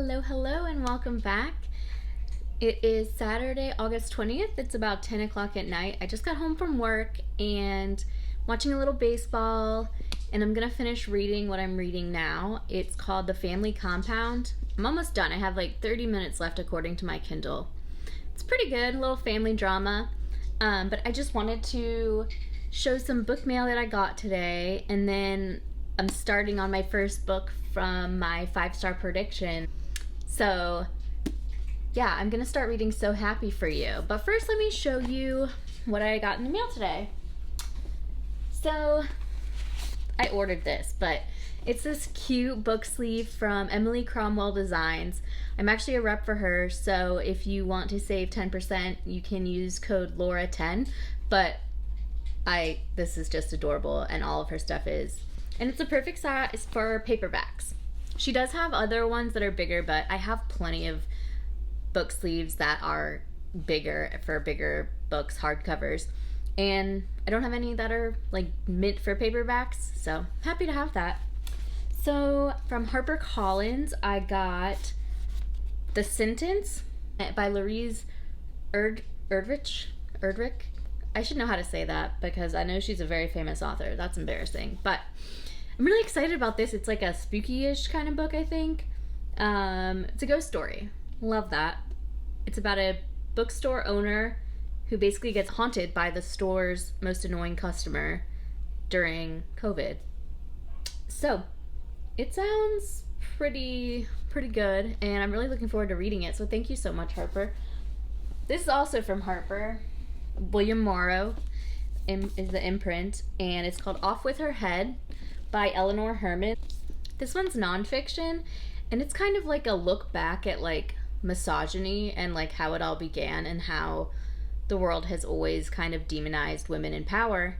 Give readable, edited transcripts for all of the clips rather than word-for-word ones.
Hello, and welcome back. It is Saturday, August 20th. It's about 10 o'clock at night. I just got home from work and watching a little baseball, and I'm gonna finish reading what I'm reading now. It's called The Family Compound. I'm almost done. I have like 30 minutes left according to my Kindle. It's pretty good, a little family drama. But I just wanted to show some book mail that I got today, and then I'm starting on my first book from my 5-star prediction. So yeah, I'm gonna start reading So Happy for You. But first, let me show you what I got in the mail today. So I ordered this, but it's this cute book sleeve from Emily Cromwell Designs. I'm actually a rep for her, so if you want to save 10%, you can use code Laura10. But this is just adorable, and all of her stuff is. And it's a perfect size for paperbacks. She does have other ones that are bigger, but I have plenty of book sleeves that are bigger for bigger books, hardcovers. And I don't have any that are like meant for paperbacks, so happy to have that. So from HarperCollins, I got The Sentence by Louise Erdrich. I should know how to say that because I know she's a very famous author. That's embarrassing. But I'm really excited about this. It's like a spooky-ish kind of book, I think. It's a ghost story. Love that. It's about a bookstore owner who basically gets haunted by the store's most annoying customer during COVID. So, it sounds pretty good, and I'm really looking forward to reading it. So thank you so much, Harper. This is also from Harper. William Morrow is the imprint, and it's called Off With Her Head by Eleanor Herman. This one's nonfiction, and it's kind of like a look back at like misogyny and like how it all began and how the world has always kind of demonized women in power.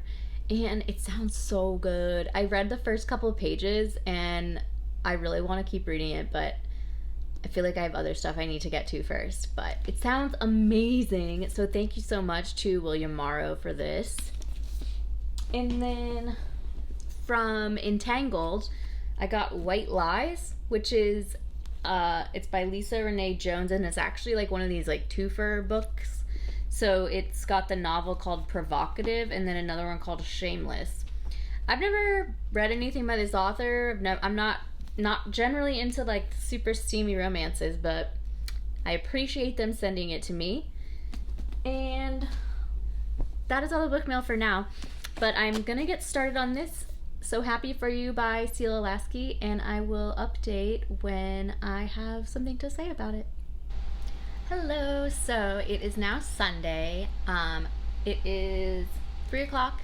And it sounds so good. I read the first couple of pages and I really want to keep reading it, but I feel like I have other stuff I need to get to first. But it sounds amazing. So thank you so much to William Morrow for this. And then from Entangled, I got White Lies, which is it's by Lisa Renee Jones, and it's actually like one of these like twofer books. So it's got the novel called Provocative and then another one called Shameless. I've never read anything by this author. I'm not generally into like super steamy romances, but I appreciate them sending it to me. And that is all the book mail for now. But I'm gonna get started on this So Happy for You by Celia Lasky, and I will update when I have something to say about it. Hello, so it is now Sunday. It is 3 o'clock.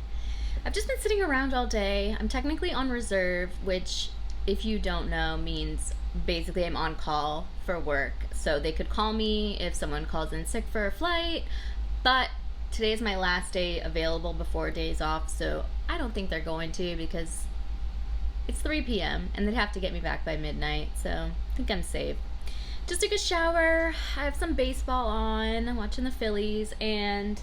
I've just been sitting around all day. I'm technically on reserve, which, if you don't know, means basically I'm on call for work. So they could call me if someone calls in sick for a flight, but today is my last day available before days off, so I don't think they're going to because it's 3 p.m. and they'd have to get me back by midnight, so I think I'm safe. Just took a shower, I have some baseball on, I'm watching the Phillies, and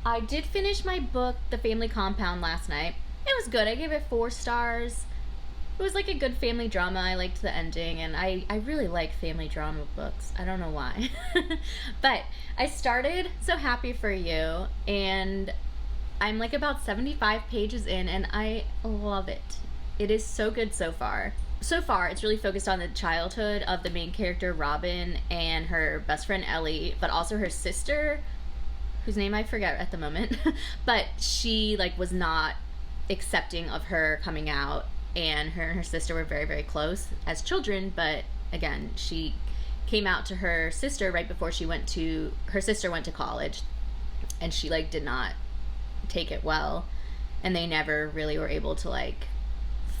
I did finish my book, The Family Compound, last night. It was good. I gave it 4 stars. It was like a good family drama. I liked the ending, and I really like family drama books. I don't know why. But I started So Happy for You, and I'm like about 75 pages in, and I love it. It is so good so far. So far, it's really focused on the childhood of the main character, Robin, and her best friend, Ellie, but also her sister, whose name I forget at the moment. But she like was not accepting of her coming out, and her sister were very, very close as children, but again, she came out to her sister right before her sister went to college, and she like did not take it well, and they never really were able to like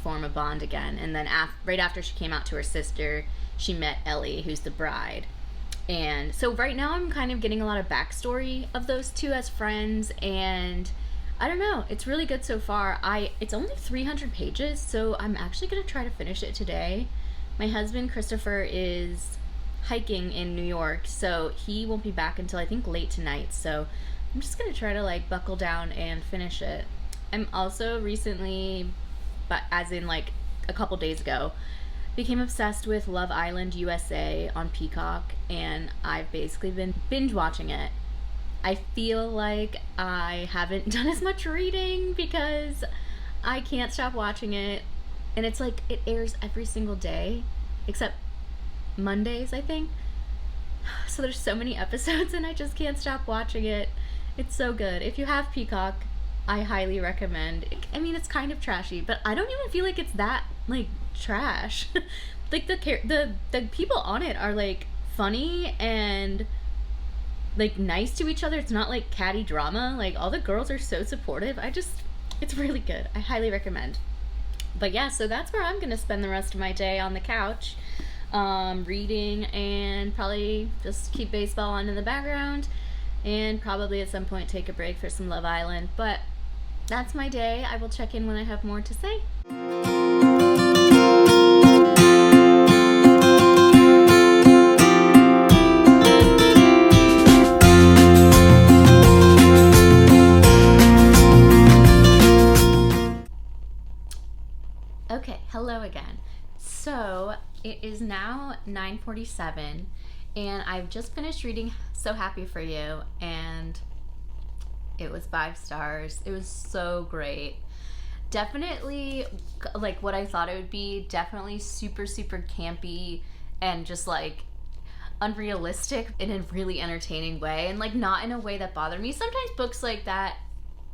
form a bond again. And then right after she came out to her sister, she met Ellie, who's the bride. And so right now I'm kind of getting a lot of backstory of those two as friends, and I don't know, it's really good so far. It's only 300 pages, so I'm actually going to try to finish it today. My husband, Christopher, is hiking in New York, so he won't be back until I think late tonight, so I'm just going to try to like buckle down and finish it. I'm also recently, but as in like a couple days ago, became obsessed with Love Island USA on Peacock, and I've basically been binge watching it. I feel like I haven't done as much reading because I can't stop watching it. And it's like it airs every single day, except Mondays, I think. So there's so many episodes and I just can't stop watching it. It's so good. If you have Peacock, I highly recommend. I mean, it's kind of trashy, but I don't even feel like it's that like trash. Like the people on it are like funny and like nice to each other. It's not like catty drama. Like all the girls are so supportive. It's really good. I highly recommend. But yeah, so that's where I'm gonna spend the rest of my day, on the couch, reading, and probably just keep baseball on in the background, and probably at some point take a break for some Love Island. But that's my day. I will check in when I have more to say. Okay, hello again. So it is now 9:47, and I've just finished reading So Happy for You, and it was 5 stars. It was so great. Definitely like what I thought it would be. Definitely super, super campy and just like unrealistic in a really entertaining way, and like not in a way that bothered me. Sometimes books like that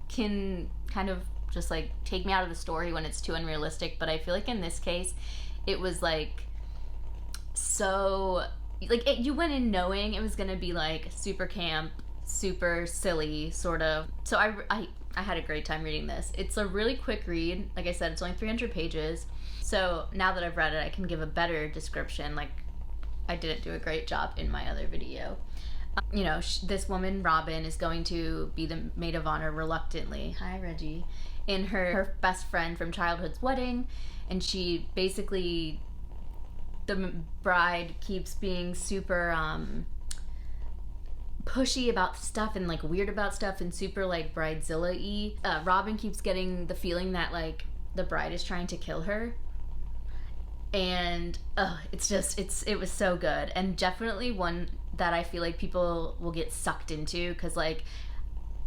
can kind of just like take me out of the story when it's too unrealistic, but I feel like in this case it was like so like you went in knowing it was gonna be like super camp, super silly sort of. So I had a great time reading this. It's a really quick read. Like I said, it's only 300 pages, so now that I've read it I can give a better description. Like I didn't do a great job in my other video. You know, this woman Robin is going to be the maid of honor reluctantly, hi Reggie, in her best friend from childhood's wedding, and she basically, the bride keeps being super pushy about stuff and like weird about stuff and super like bridezilla-y. Robin keeps getting the feeling that like the bride is trying to kill her, and it was so good, and definitely one that I feel like people will get sucked into, because like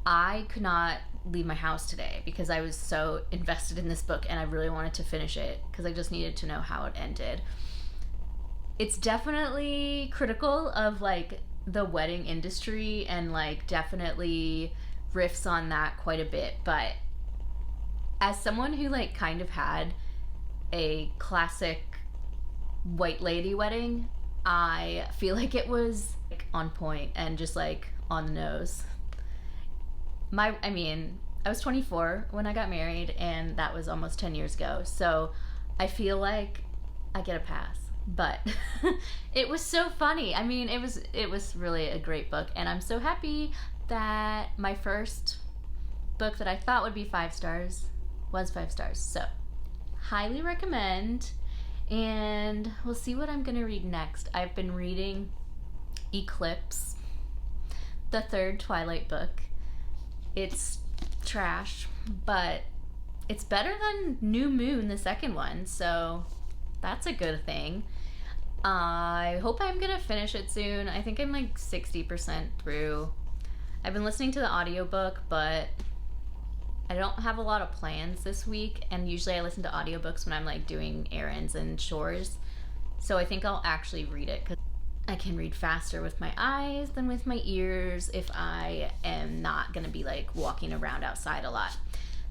I could not leave my house today because I was so invested in this book and I really wanted to finish it because I just needed to know how it ended. It's definitely critical of like the wedding industry and like definitely riffs on that quite a bit, but as someone who like kind of had a classic white lady wedding, I feel like it was like on point and just like on the nose. I was 24 when I got married, and that was almost 10 years ago, so I feel like I get a pass. But it was so funny. I mean, it was really a great book, and I'm so happy that my first book that I thought would be 5 stars was 5 stars. So highly recommend, and we'll see what I'm gonna read next. I've been reading Eclipse, the 3rd Twilight book. It's trash, but it's better than New Moon, the 2nd one, so that's a good thing. I hope I'm gonna finish it soon. I think I'm like 60% through. I've been listening to the audiobook, but I don't have a lot of plans this week, and usually I listen to audiobooks when I'm like doing errands and chores, so I think I'll actually read it because I can read faster with my eyes than with my ears if I am not gonna be like walking around outside a lot.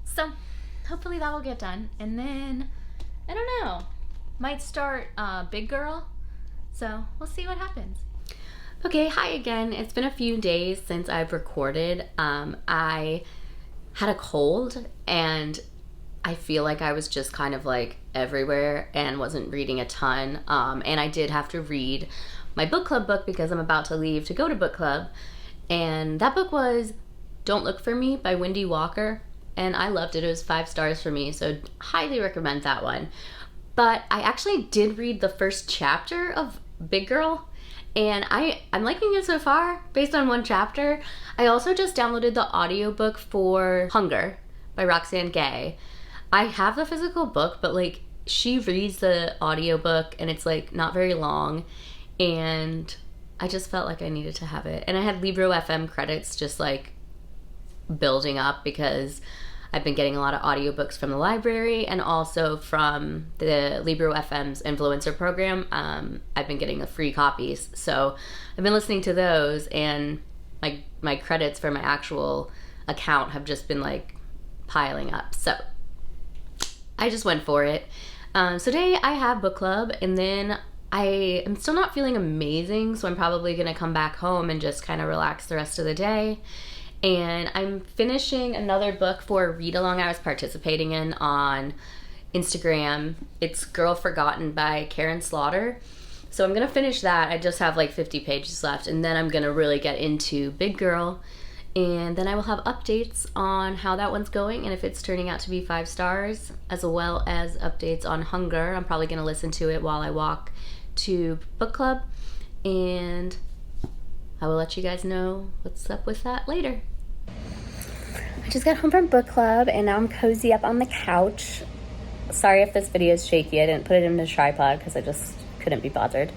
So hopefully that will get done, and then I don't know, might start Big Girl, so we'll see what happens. Okay, hi again. It's been a few days since I've recorded. I had a cold, and I feel like I was just kind of like everywhere and wasn't reading a ton, and I did have to read my book club book because I'm about to leave to go to book club, and that book was Don't Look for Me by Wendy Walker, and I loved it. It was 5 stars for me, so highly recommend that one. But I actually did read the first chapter of Big Girl, and I'm liking it so far based on 1 chapter. I also just downloaded the audiobook for Hunger by Roxane Gay. I have the physical book, but like she reads the audiobook and it's like not very long, and I just felt like I needed to have it. And I had Libro FM credits just like building up because I've been getting a lot of audiobooks from the library and also from the Libro FM's influencer program. I've been getting the free copies. So I've been listening to those, and my credits for my actual account have just been like piling up. So I just went for it. So today I have book club, and then I am still not feeling amazing, so I'm probably going to come back home and just kind of relax the rest of the day. And I'm finishing another book for a read-along I was participating in on Instagram. It's Girl Forgotten by Karen Slaughter. So I'm going to finish that. I just have like 50 pages left, and then I'm going to really get into Big Girl. And then I will have updates on how that one's going and if it's turning out to be 5 stars, as well as updates on Hunger. I'm probably going to listen to it while I walk to book club, and I will let you guys know what's up with that later. I just got home from book club, and now I'm cozy up on the couch. Sorry if this video is shaky. I didn't put it in a tripod because I just couldn't be bothered.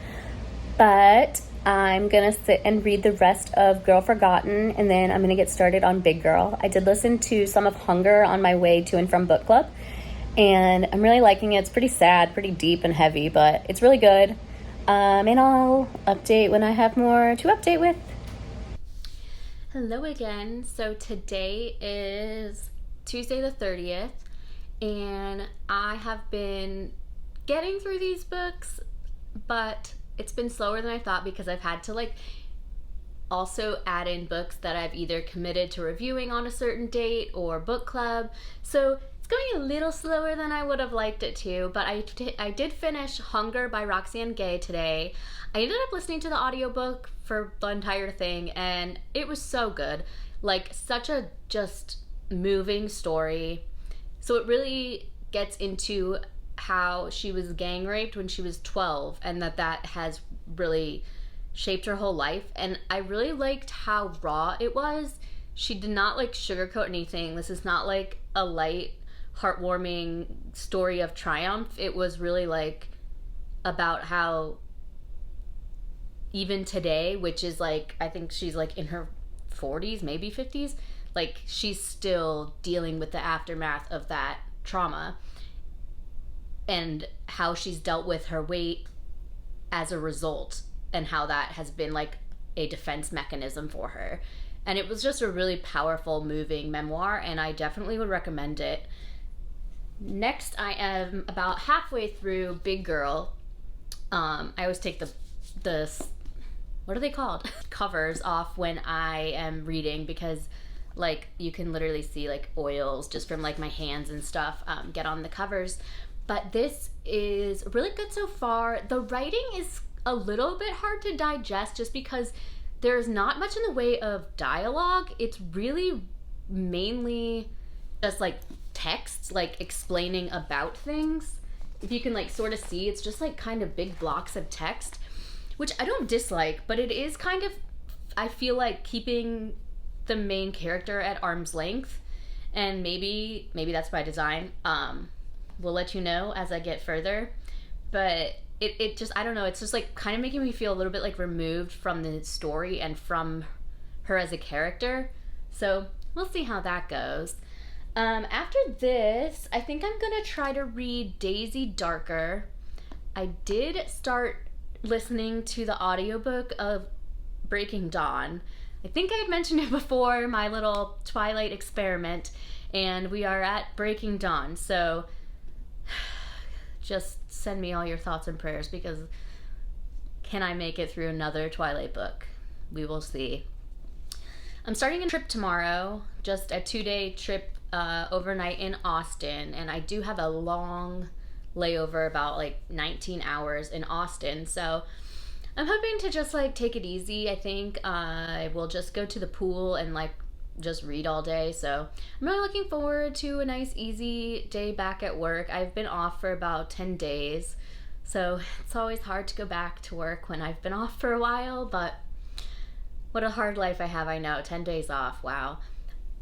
But I'm going to sit and read the rest of Girl Forgotten, and then I'm going to get started on Big Girl. I did listen to some of Hunger on my way to and from book club, and I'm really liking it. It's pretty sad, pretty deep and heavy, but it's really good. And I'll update when I have more to update with. Hello again. So today is Tuesday the 30th, and I have been getting through these books, but it's been slower than I thought because I've had to like also add in books that I've either committed to reviewing on a certain date or book club. So it's going a little slower than I would have liked it to, but I did finish Hunger by Roxane Gay today. I ended up listening to the audiobook for the entire thing, and it was so good. Like, such a just moving story. So it really gets into how she was gang raped when she was 12, and that has really shaped her whole life. And I really liked how raw it was. She did not like sugarcoat anything. This is not like a light, heartwarming story of triumph. It was really like about how even today, which is like, I think she's like in her 40s, maybe 50s, like she's still dealing with the aftermath of that trauma, and how she's dealt with her weight as a result, and how that has been like a defense mechanism for her. And it was just a really powerful, moving memoir, and I definitely would recommend it. Next, I am about halfway through Big Girl. I always take the what are they called? Covers off when I am reading, because like you can literally see like oils just from like my hands and stuff get on the covers. But this is really good so far. The writing is a little bit hard to digest just because there's not much in the way of dialogue. It's really mainly just like text, like explaining about things. If you can like sort of see, it's just like kind of big blocks of text, which I don't dislike, but it is kind of, I feel like, keeping the main character at arm's length, and maybe that's by design. We'll let you know as I get further, but it just, I don't know, it's just like kind of making me feel a little bit like removed from the story and from her as a character. So we'll see how that goes. After this, I think I'm gonna try to read Daisy Darker. I did start listening to the audiobook of Breaking Dawn. I think I had mentioned it before, my little Twilight experiment, and we are at Breaking Dawn, so just send me all your thoughts and prayers, because can I make it through another Twilight book? We will see. I'm starting a trip tomorrow, just a 2-day trip overnight in Austin, and I do have a long layover, about like 19 hours in Austin, so I'm hoping to just like take it easy. I think I will just go to the pool and like just read all day, so I'm really looking forward to a nice easy day back at work. I've been off for about 10 days, so it's always hard to go back to work when I've been off for a while, but what a hard life I have, I know. 10 days off, wow.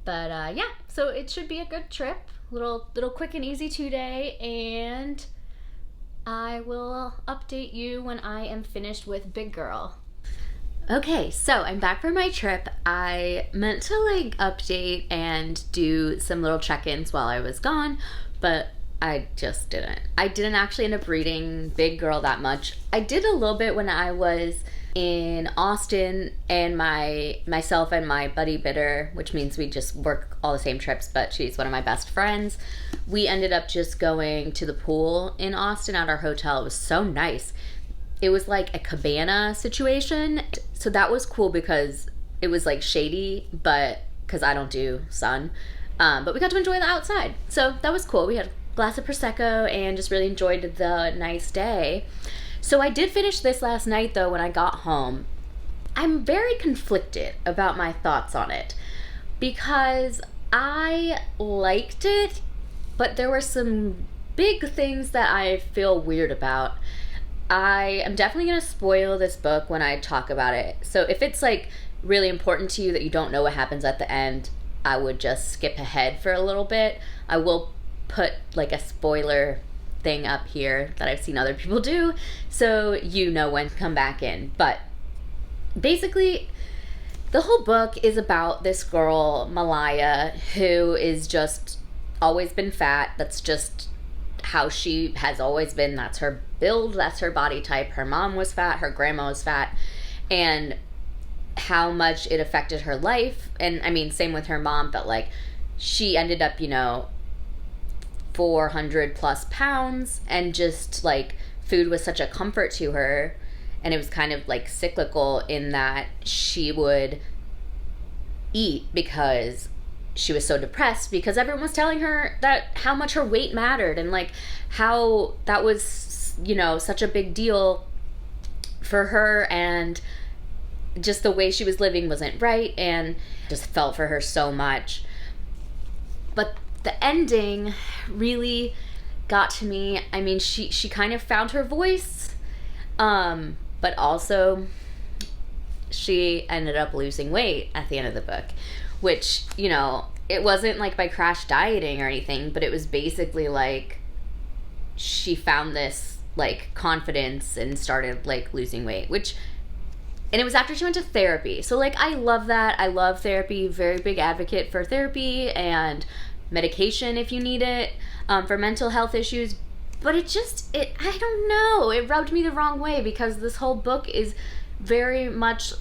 But yeah, so it should be a good trip. Little quick and easy 2-day, and I will update you when I am finished with Big Girl. Okay, so I'm back from my trip. I meant to like update and do some little check-ins while I was gone, but I just didn't. I didn't actually end up reading Big Girl that much. I did a little bit when I was in Austin, and myself and my buddy Bitter, which means we just work all the same trips, but she's one of my best friends. We ended up just going to the pool in Austin at our hotel. It was so nice. It was like a cabana situation, so that was cool because it was like shady, but because I don't do sun, but we got to enjoy the outside, so that was cool. We had a glass of Prosecco and just really enjoyed the nice day. So I did finish this last night though when I got home. I'm very conflicted about my thoughts on it because I liked it, but there were some big things that I feel weird about. I am definitely going to spoil this book when I talk about it. So if it's like really important to you that you don't know what happens at the end, I would just skip ahead for a little bit. I will put like a spoiler thing up here that I've seen other people do, so you know when to come back in. But basically, the whole book is about this girl, Malaya, who is just always been fat. That's just how she has always been. That's her build, that's her body type. Her mom was fat, her grandma was fat, and how much it affected her life. And I mean, same with her mom, but like she ended up, 400 plus pounds, and just like food was such a comfort to her, and it was kind of like cyclical in that she would eat because she was so depressed because everyone was telling her that how much her weight mattered and like how that was such a big deal for her, and just the way she was living wasn't right, and just felt for her so much. But the ending really got to me. I mean, she kind of found her voice, but also she ended up losing weight at the end of the book, which, it wasn't like by crash dieting or anything, but it was basically like she found this like confidence and started like losing weight, and it was after she went to therapy. So like I love that. I love therapy, very big advocate for therapy and medication if you need it, for mental health issues. But I don't know, it rubbed me the wrong way because this whole book is very much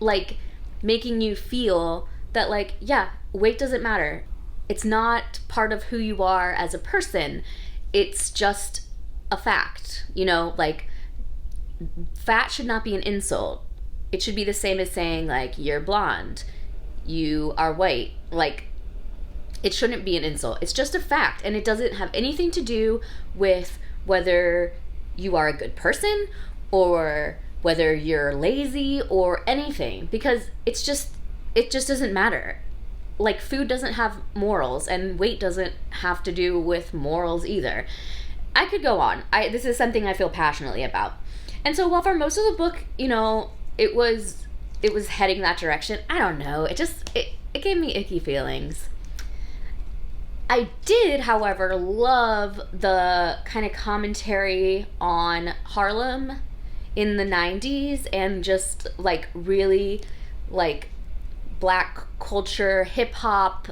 like making you feel that like, yeah, weight doesn't matter. It's not part of who you are as a person. It's just a fact, like fat should not be an insult. It should be the same as saying like you're blonde, you are white. Like, it shouldn't be an insult. It's just a fact, and it doesn't have anything to do with whether you are a good person or whether you're lazy or anything, because it just doesn't matter. Like, food doesn't have morals, and weight doesn't have to do with morals either. I could go on. This is something I feel passionately about. And so while for most of the book, it was heading that direction, I don't know. It gave me icky feelings. I did, however, love the kind of commentary on Harlem in the 90s and just like really like black culture, hip hop,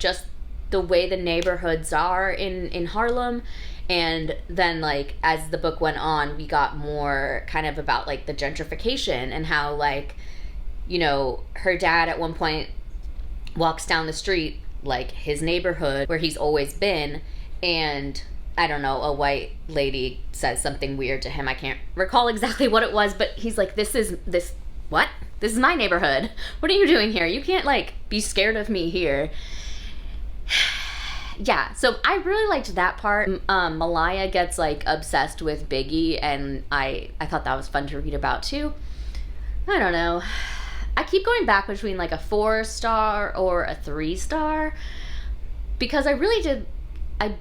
just the way the neighborhoods are in Harlem. And then like as the book went on, we got more kind of about like the gentrification and how like, her dad at one point walks down the street, like his neighborhood where he's always been, and I don't know, a white lady says something weird to him. I can't recall exactly what it was, but he's like, this is my neighborhood. What are you doing here? You can't like be scared of me here. Yeah, so I really liked that part. Malaya gets like obsessed with Biggie, and I thought that was fun to read about too. I don't know. I keep going back between like a 4-star or a 3-star because I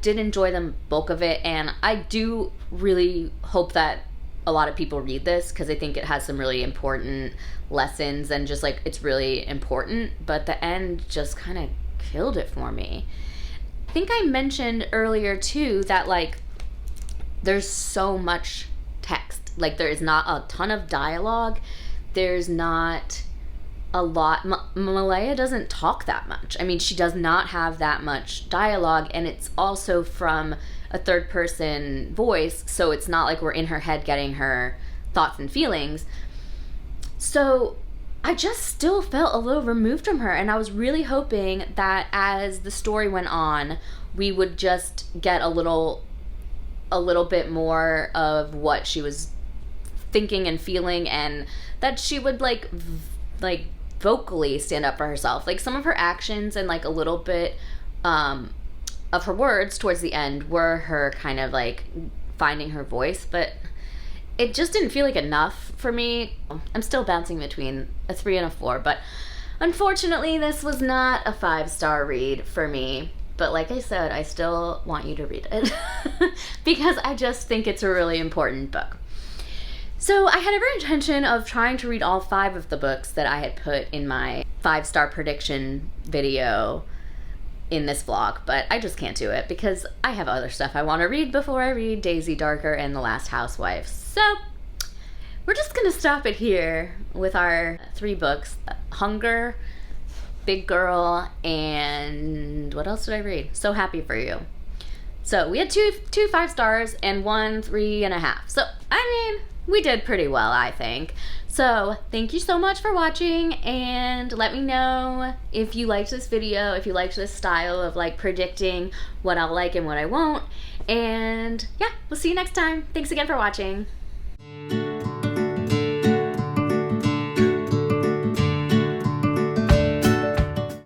did enjoy the bulk of it, and I do really hope that a lot of people read this because I think it has some really important lessons and just like it's really important, but the end just kind of killed it for me. I think I mentioned earlier too that like there's so much text. Like, there is not a ton of dialogue. There's not a lot. Malaya doesn't talk that much. I mean, she does not have that much dialogue, and it's also from a third person voice, so it's not like we're in her head getting her thoughts and feelings. So I just still felt a little removed from her, and I was really hoping that as the story went on, we would just get a little bit more of what she was thinking and feeling, and that she would like vocally stand up for herself. Like, some of her actions and like a little bit of her words towards the end were her kind of like finding her voice, but it just didn't feel like enough for me. I'm still bouncing between a 3 and a 4, but unfortunately this was not a 5-star read for me. But like I said, I still want you to read it because I just think it's a really important book. So I had every intention of trying to read all 5 of the books that I had put in my 5-star prediction video in this vlog, but I just can't do it because I have other stuff I want to read before I read Daisy Darker and The Last Housewife. So we're just gonna stop it here with our 3 books: Hunger, Big Girl, and what else did I read? So Happy for You. So we had two 5 stars and 1 3.5. So I mean, we did pretty well, I think. So thank you so much for watching, and let me know if you liked this video, if you liked this style of like predicting what I'll like and what I won't. And yeah, we'll see you next time. Thanks again for watching.